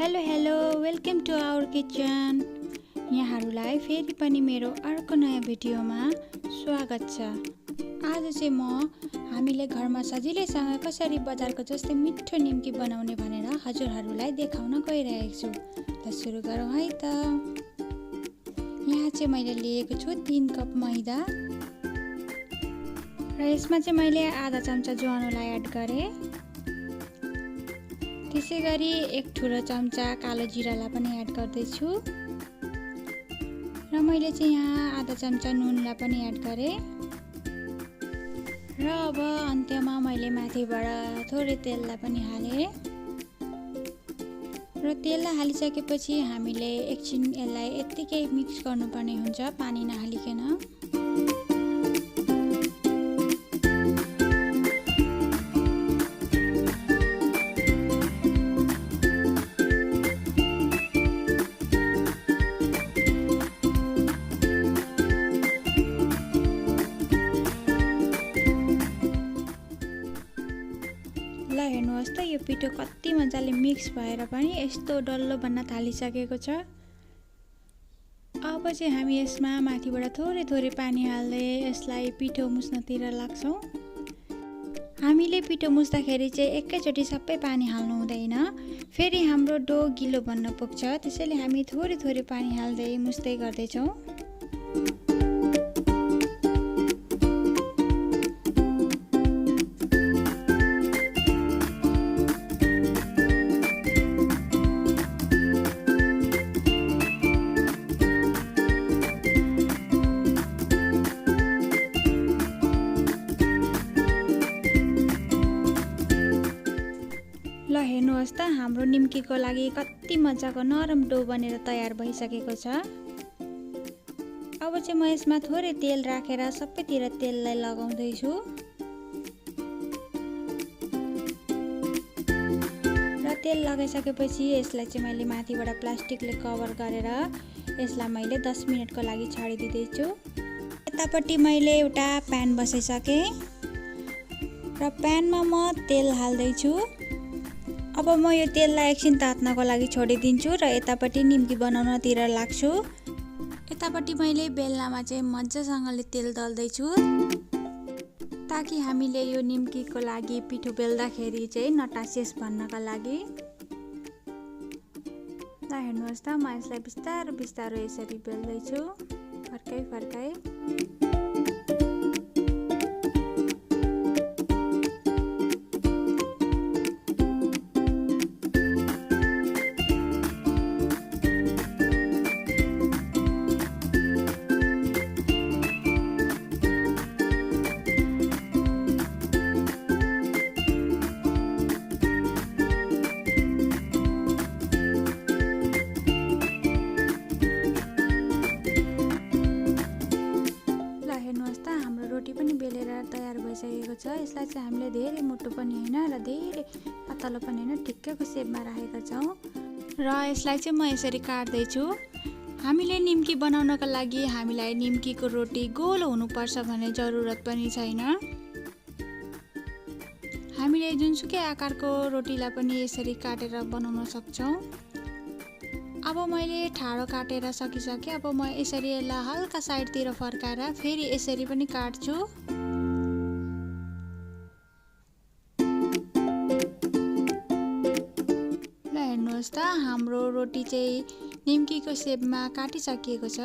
Hello welcome to our kitchen. यहाँहरूलाई फेरि पनि मेरो अर्को नयाँ भिडियोमा स्वागत छ। आज चाहिँ हामीले घरमा सजिलैसँग कसरी बजारको जस्तै मिठो निम्की बनाउने भनेर हजुरहरूलाई देखाउन गइरहेको छु। त सुरु गरौँ है त। यहाँ चाहिँ मैले लिएको छु 3 कप मैदा र यसमा चाहिँ मैले आधा चम्चा ज्वानोलाई एड गरेँ। त्यसैगरी 1 ठुलो चम्चा कालो जिरालाई पनि एड गर्दैछु र मैले चाहिँ यहाँ आधा चम्चा नुनलाई पनि एड गरेँ र अब अन्त्यमा मैले माथिबाट थोरै तेललाई पनि हालेँ र तेललाई हालिसकेपछि हामीले एकछिन यसलाई यत्तिकै मिक्स गर्नुपर्ने हुन्छ, पानी नहालिकन। ल हेर्नुहोस् त, यो पिठो कति मजाले मिक्स भएर पनि यस्तो डल्लो बन्न थालिसकेको छ। अब चाहिँ हामी यसमा माथिबाट थोरै थोरै पानी हाल्दै यसलाई पिठो मुस्नतिर लाग्छौँ। हामीले पिठो मुस्दाखेरि चाहिँ एकैचोटि सबै पानी हाल्नु हुँदैन, फेरि हाम्रो डो गिलो बन्न पुग्छ। त्यसैले हामी थोरै थोरै पानी हाल्दै मुस्दै गर्दैछौँ। ल हेर्नुहोस् त, हाम्रो निम्कीको लागि कति मजाको नरम डो बनेर तयार भइसकेको छ। अब चाहिँ म यसमा थोरै तेल राखेर सबैतिर तेललाई लगाउँदैछु र तेल लगाइसकेपछि यसलाई चाहिँ मैले माथिबाट प्लास्टिकले कभर गरेर यसलाई मैले 10 मिनेटको लागि छाडिदिँदैछु। यतापट्टि मैले एउटा प्यान बसाइसकेँ र प्यानमा म तेल हाल्दैछु। अब म यो तेललाई एकछिन तात्नको लागि छोडिदिन्छु र यतापट्टि निम्की बनाउनतिर लाग्छु। यतापट्टि मैले बेलनामा चाहिँ मजासँगले तेल दल्दैछु ताकि हामीले यो निम्कीको लागि पिठो बेल्दाखेरि चाहिँ नटासियोस् भन्नका लागि। ल हेर्नुहोस् त, म यसलाई बिस्तारो बिस्तारो यसरी बेल्दैछु, फर्काइ फर्काइ। रोटी पनि बेलेर तयार भइसकेको छ। यसलाई चाहिँ हामीले धेरै मोटो पनि होइन र धेरै पातलो पनि होइन, ठिक्कको सेपमा राखेका छौँ र यसलाई चाहिँ म यसरी काट्दैछु। हामीले निम्की बनाउनको लागि हामीलाई निम्कीको रोटी गोलो हुनुपर्छ भन्ने जरुरत पनि छैन। हामीले जुनसुकै आकारको रोटीलाई पनि यसरी काटेर बनाउन सक्छौँ। अब मैले ठाडो काटेर सकिसकेँ। अब म यसरी यसलाई हल्का साइडतिर फर्काएर फेरि यसरी पनि काट्छु। ल हेर्नुहोस् त, हाम्रो रोटी चाहिँ निम्कीको सेपमा काटिसकिएको छ।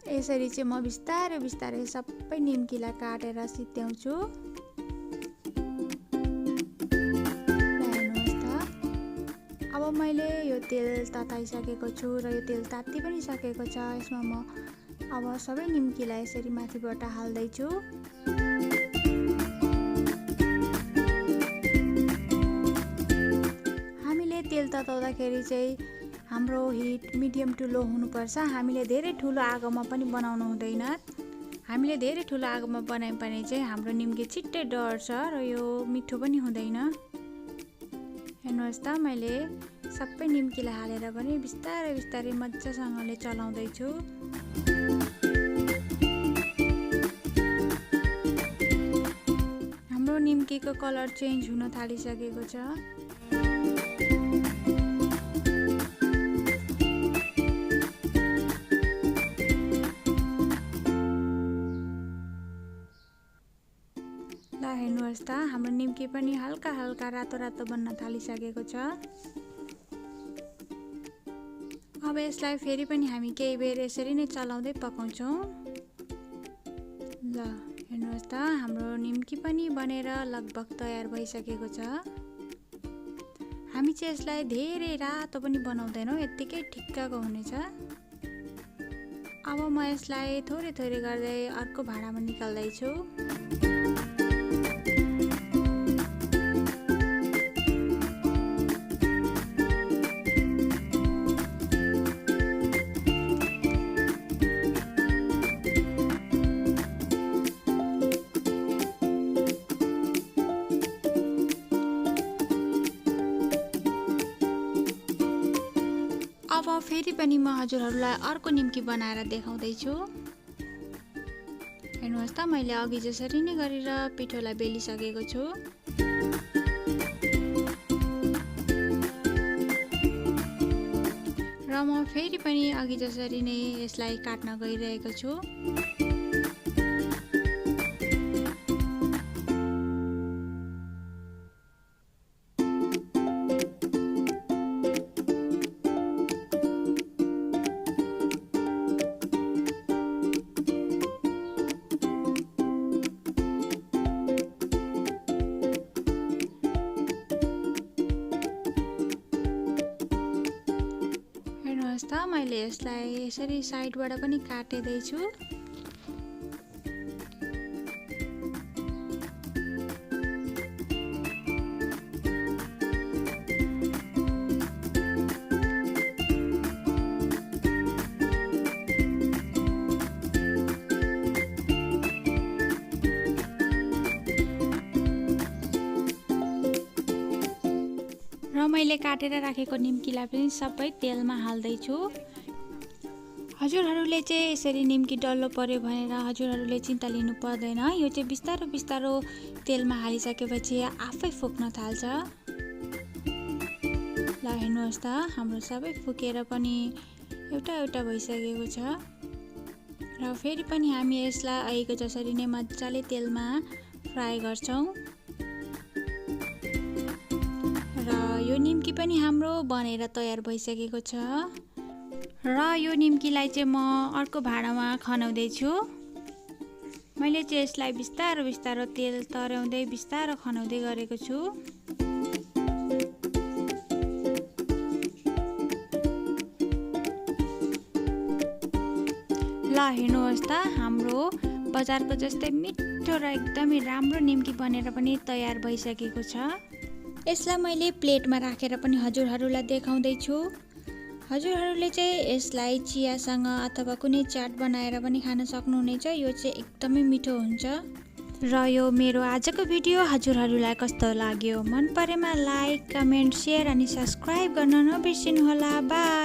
यसरी चाहिँ म बिस्तारै बिस्तारै सबै निम्कीलाई काटेर सित्याउँछु। अब मैले यो तेल तताइसकेको छु र यो तेल तात्ति पनि सकेको छ। यसमा म अब सबै निम्कीलाई यसरी माथिबाट हाल्दैछु। हामीले तेल तताउँदाखेरि चाहिँ हाम्रो हिट मिडियम टु लो हुनुपर्छ। हामीले धेरै ठुलो आगोमा पनि बनाउनु हुँदैन। हामीले धेरै ठुलो आगोमा बनायौँ भने चाहिँ हाम्रो निम्की छिट्टै डढ्छ र यो मिठो पनि हुँदैन। हेर्नुहोस् त, मैले सबै निम्कीलाई हालेर पनि बिस्तारै बिस्तारै मजासँगले चलाउँदैछु। निम्कीको कलर चेन्ज हुन थालिसकेको छ। ल हेर्नुहोस् त हाम्रो निम्की पनि हल्का हल्का रातो रातो बन्न थालिसकेको छ। अब यसलाई फेरि पनि हामी केही बेर यसरी नै चलाउँदै पकाउँछौँ। ल हेर्नुहोस् त हाम्रो निम्की पनि बनेर लगभग तयार भइसकेको छ। हामी चाहिँ यसलाई धेरै रातो पनि बनाउँदैनौँ, यत्तिकै ठिक्कको हुनेछ। अब म यसलाई थोरै थोरै गर्दै अर्को भाँडामा निकाल्दैछु। अब फेरि पनि म हजुरहरूलाई अर्को निम्की बनाएर देखाउँदैछु। हेर्नुहोस् त मैले अघि जसरी नै गरेर पिठोलाई बेलिसकेको छु। र म फेरि पनि अघि जसरी नै यसलाई काट्न गइरहेको छु। मैले यसलाई यसरी साइडबाट पनि काटिदैछु। र मैले काटेर राखेको निम्कीलाई पनि सबै तेलमा हाल्दैछु। हजुरहरूले चाहिँ यसरी निम्की डल्लो पर्यो भनेर हजुरहरूले चिन्ता लिनु पर्दैन। यो चाहिँ बिस्तारो बिस्तारो तेलमा हालिसकेपछि आफै फुक्न थाल्छ। ल हेर्नुहोस् त हाम्रो सबै फुकेर पनि एउटा एउटा भइसकेको छ। र फेरि पनि हामी यसलाई अहिलेको जसरी नै मजाले तेलमा फ्राई गर्छौँ। र यो निम्की पनि हाम्रो बनेर तयार भइसकेको छ। र यो निम्कीलाई चाहिँ म अर्को भाँडामा खनाउँदैछु। मैले चाहिँ यसलाई बिस्तारो बिस्तारो तेल तर्याउँदै बिस्तारो खनाउँदै गरेको छु। ल हेर्नुहोस् त हाम्रो बजारको जस्तै मिठो र एकदमै राम्रो निम्की बनेर पनि तयार भइसकेको छ। यसलाई मैले प्लेटमा राखेर पनि हजुरहरूलाई देखाउँदैछु। हजुरहरूले चाहिँ यसलाई चियासँग अथवा कुनै चाट बनाएर पनि खान सक्नुहुनेछ। यो चाहिँ एकदमै मिठो हुन्छ। र यो मेरो आजको भिडियो हजुरहरूलाई कस्तो लाग्यो? मन परेमा लाइक, कमेन्ट, सेयर अनि सब्सक्राइब गर्न नबिर्सिनुहोला। बाई।